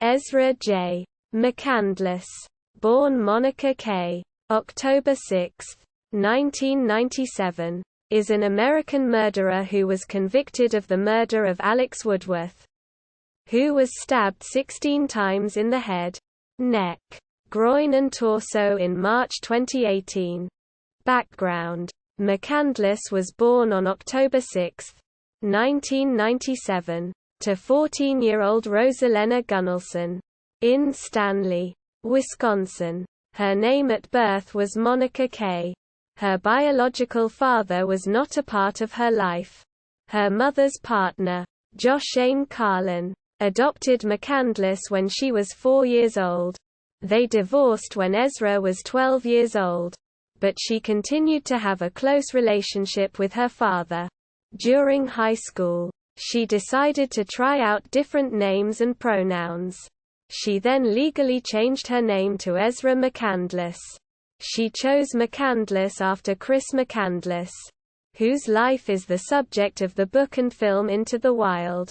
Ezra J. McCandless, born Monica K. October 6, 1997, is an American murderer who was convicted of the murder of Alex Woodworth, who was stabbed 16 times in the head, neck, groin and torso in March 2018. Background: McCandless was born on October 6, 1997, to 14-year-old Rosalena Gunnelson in Stanley, Wisconsin. Her name at birth was Monica K. Her biological father was not a part of her life. Her mother's partner, Joshane Carlin, adopted McCandless when she was 4 years old. They divorced when Ezra was 12 years old, but she continued to have a close relationship with her father. During high school, she decided to try out different names and pronouns. She then legally changed her name to Ezra McCandless. She chose McCandless after Chris McCandless, whose life is the subject of the book and film Into the Wild.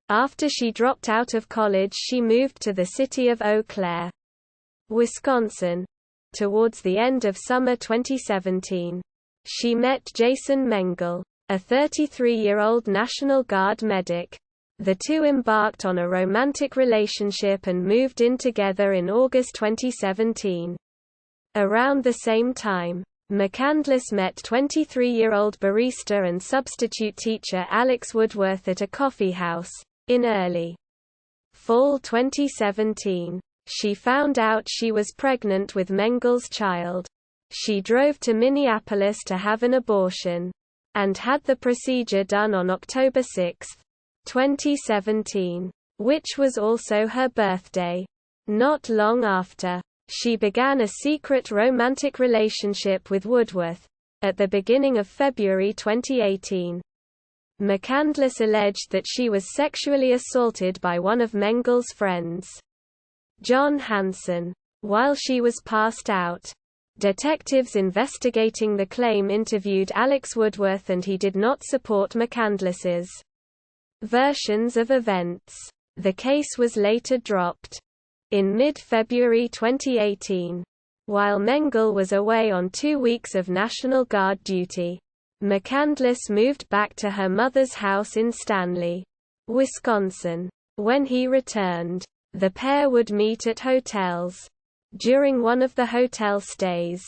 After she dropped out of college, she moved to the city of Eau Claire, Wisconsin, towards the end of summer 2017. She met Jason Mengel, a 33-year-old National Guard medic. The two embarked on a romantic relationship and moved in together in August 2017. Around the same time, McCandless met 23-year-old barista and substitute teacher Alex Woodworth at a coffee house. In early fall 2017, she found out she was pregnant with Mengel's child. She drove to Minneapolis to have an abortion, and had the procedure done on October 6, 2017, which was also her birthday. Not long after, she began a secret romantic relationship with Woodworth. At the beginning of February 2018, McCandless alleged that she was sexually assaulted by one of Mengel's friends, John Hansen, while she was passed out. Detectives investigating the claim interviewed Alex Woodworth, and he did not support McCandless's versions of events. The case was later dropped. In mid-February 2018, while Mengel was away on 2 weeks of National Guard duty, McCandless moved back to her mother's house in Stanley, Wisconsin. When he returned, the pair would meet at hotels. During one of the hotel stays,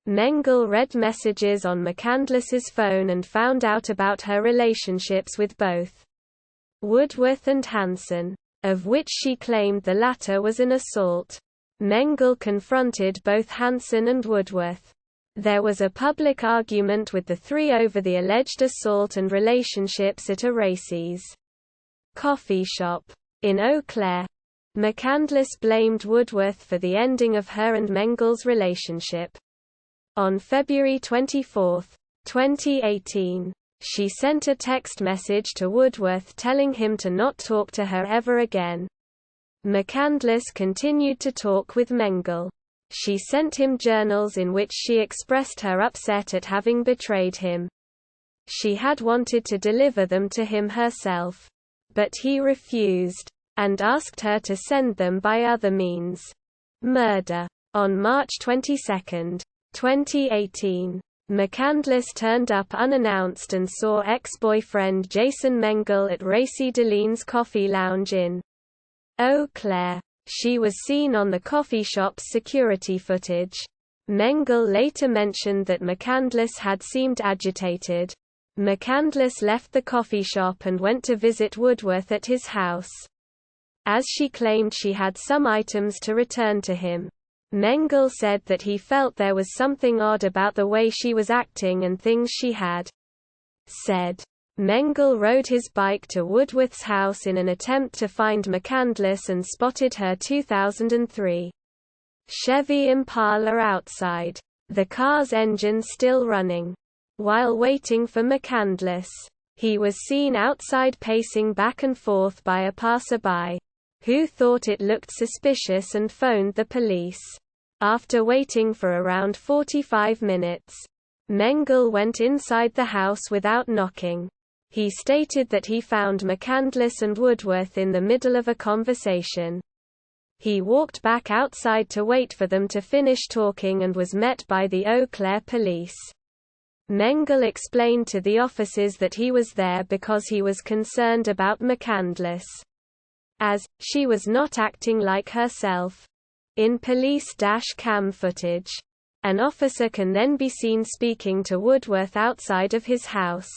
Mengel read messages on McCandless's phone and found out about her relationships with both Woodworth and Hansen, of which she claimed the latter was an assault. Mengel confronted both Hansen and Woodworth. There was a public argument with the three over the alleged assault and relationships at a Racy's coffee shop in Eau Claire. McCandless blamed Woodworth for the ending of her and Mengel's relationship. On February 24, 2018, she sent a text message to Woodworth telling him to not talk to her ever again. McCandless continued to talk with Mengel. She sent him journals in which she expressed her upset at having betrayed him. She had wanted to deliver them to him herself, but he refused, and asked her to send them by other means. Murder. On March 22, 2018, McCandless turned up unannounced and saw ex-boyfriend Jason Mengel at Racy Delene's Coffee Lounge in Eau Claire. She was seen on the coffee shop's security footage. Mengel later mentioned that McCandless had seemed agitated. McCandless left the coffee shop and went to visit Woodworth at his house, as she claimed she had some items to return to him. Mengel said that he felt there was something odd about the way she was acting and things she had said. Mengel rode his bike to Woodworth's house in an attempt to find McCandless and spotted her 2003 Chevy Impala outside, the car's engine still running. While waiting for McCandless, he was seen outside pacing back and forth by a passerby, who thought it looked suspicious and phoned the police. After waiting for around 45 minutes, Mengel went inside the house without knocking. He stated that he found McCandless and Woodworth in the middle of a conversation. He walked back outside to wait for them to finish talking and was met by the Eau Claire police. Mengel explained to the officers that he was there because he was concerned about McCandless, as she was not acting like herself. In police cam footage, an officer can then be seen speaking to Woodworth outside of his house,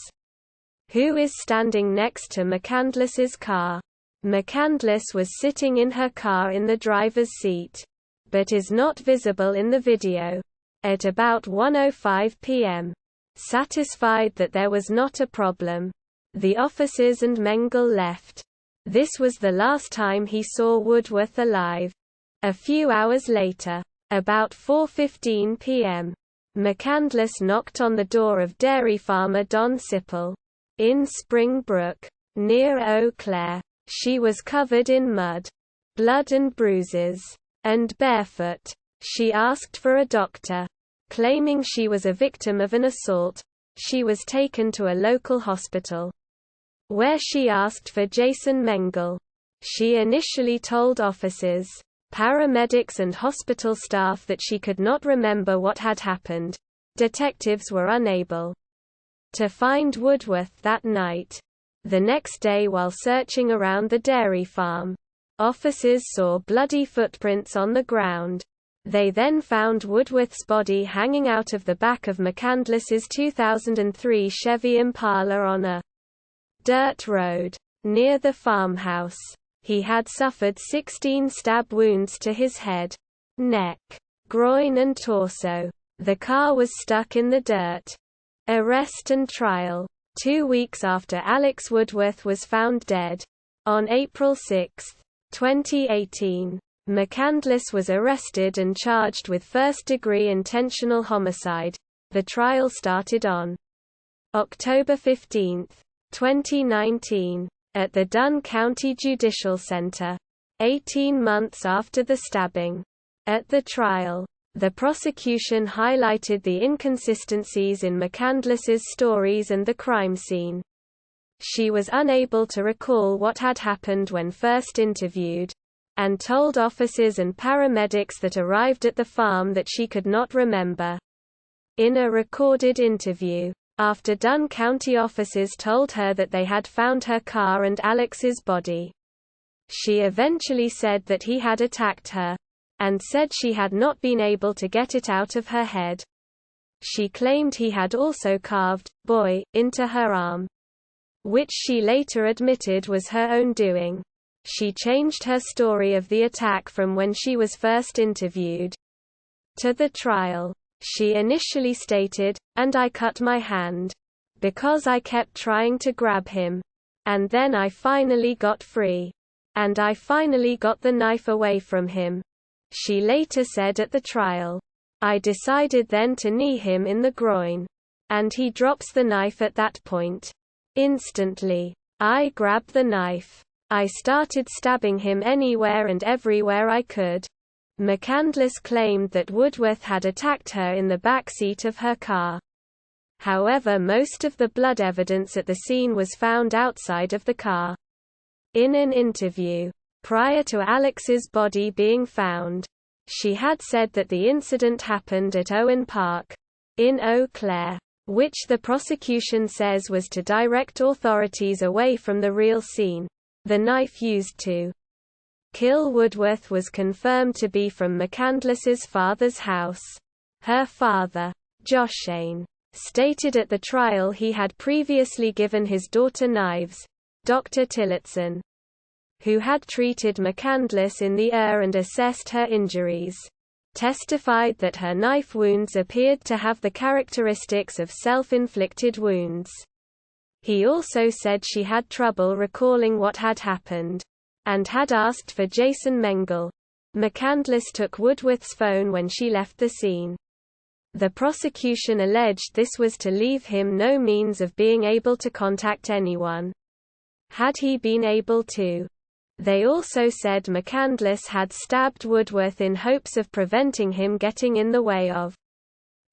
who is standing next to McCandless's car. McCandless was sitting in her car in the driver's seat, but is not visible in the video. At about 1:05 p.m. Satisfied that there was not a problem, the officers and Mengel left. This was the last time he saw Woodworth alive. A few hours later, about 4:15 p.m., McCandless knocked on the door of dairy farmer Don Sipple in Spring Brook, near Eau Claire. She was covered in mud, blood and bruises, and barefoot. She asked for a doctor. Claiming she was a victim of an assault, she was taken to a local hospital, where she asked for Jason Mengel. She initially told officers, paramedics and hospital staff that she could not remember what had happened. Detectives were unable to find Woodworth that night. The next day, while searching around the dairy farm, officers saw bloody footprints on the ground. They then found Woodworth's body hanging out of the back of McCandless's 2003 Chevy Impala on a dirt road near the farmhouse. He had suffered 16 stab wounds to his head, neck, groin and torso. The car was stuck in the dirt. Arrest and trial. 2 weeks after Alex Woodworth was found dead, on April 6, 2018, McCandless was arrested and charged with first-degree intentional homicide. The trial started on October 15, 2019, at the Dunn County Judicial Center, 18 months after the stabbing. At the trial, the prosecution highlighted the inconsistencies in McCandless's stories and the crime scene. She was unable to recall what had happened when first interviewed, and told officers and paramedics that arrived at the farm that she could not remember. In a recorded interview, after Dunn County officers told her that they had found her car and Alex's body, she eventually said that he had attacked her, and said she had not been able to get it out of her head. She claimed he had also carved "boy" into her arm, which she later admitted was her own doing. She changed her story of the attack from when she was first interviewed to the trial. She initially stated, "And I cut my hand, because I kept trying to grab him. And then I finally got free. And I finally got the knife away from him." She later said at the trial, "I decided then to knee him in the groin. And he drops the knife at that point. Instantly, I grabbed the knife. I started stabbing him anywhere and everywhere I could." McCandless claimed that Woodworth had attacked her in the back seat of her car. However, most of the blood evidence at the scene was found outside of the car. In an interview, prior to Alex's body being found, she had said that the incident happened at Owen Park, in Eau Claire, which the prosecution says was to direct authorities away from the real scene. The knife used to kill Woodworth was confirmed to be from McCandless's father's house. Her father, Joshane, stated at the trial he had previously given his daughter knives. Dr. Tillotson, who had treated McCandless in the ER and assessed her injuries, testified that her knife wounds appeared to have the characteristics of self-inflicted wounds. He also said she had trouble recalling what had happened, and had asked for Jason Mengel. McCandless took Woodworth's phone when she left the scene. The prosecution alleged this was to leave him no means of being able to contact anyone. Had he been able to? They also said McCandless had stabbed Woodworth in hopes of preventing him getting in the way of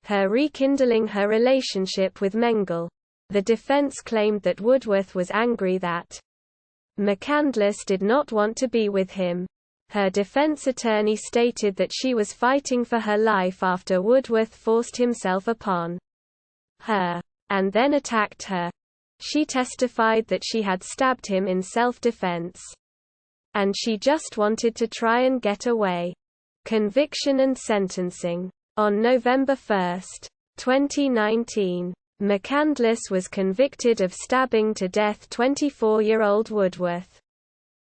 her rekindling her relationship with Mengel. The defense claimed that Woodworth was angry that McCandless did not want to be with him. Her defense attorney stated that she was fighting for her life after Woodworth forced himself upon her and then attacked her. She testified that she had stabbed him in self-defense, and she just wanted to try and get away. Conviction and sentencing. On November 1, 2019, McCandless was convicted of stabbing to death 24-year-old Woodworth.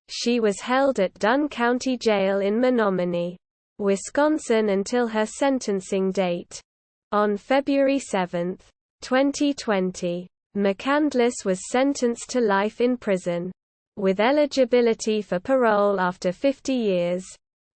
She was held at Dunn County Jail in Menominee, Wisconsin until her sentencing date. On February 7, 2020, McCandless was sentenced to life in prison, with eligibility for parole after 50 years,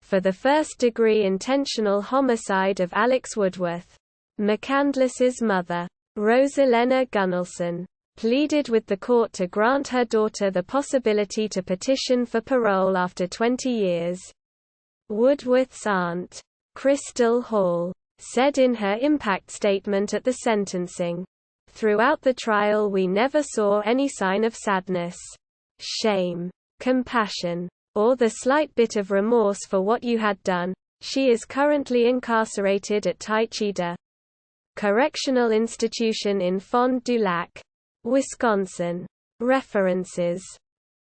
for the first-degree intentional homicide of Alex Woodworth. McCandless's mother, Rosalena Gunnelson, pleaded with the court to grant her daughter the possibility to petition for parole after 20 years. Woodworth's aunt, Crystal Hall, said in her impact statement at the sentencing, "Throughout the trial we never saw any sign of sadness, shame, compassion, or the slight bit of remorse for what you had done." She is currently incarcerated at Taycheedah Correctional Institution in Fond du Lac, Wisconsin. References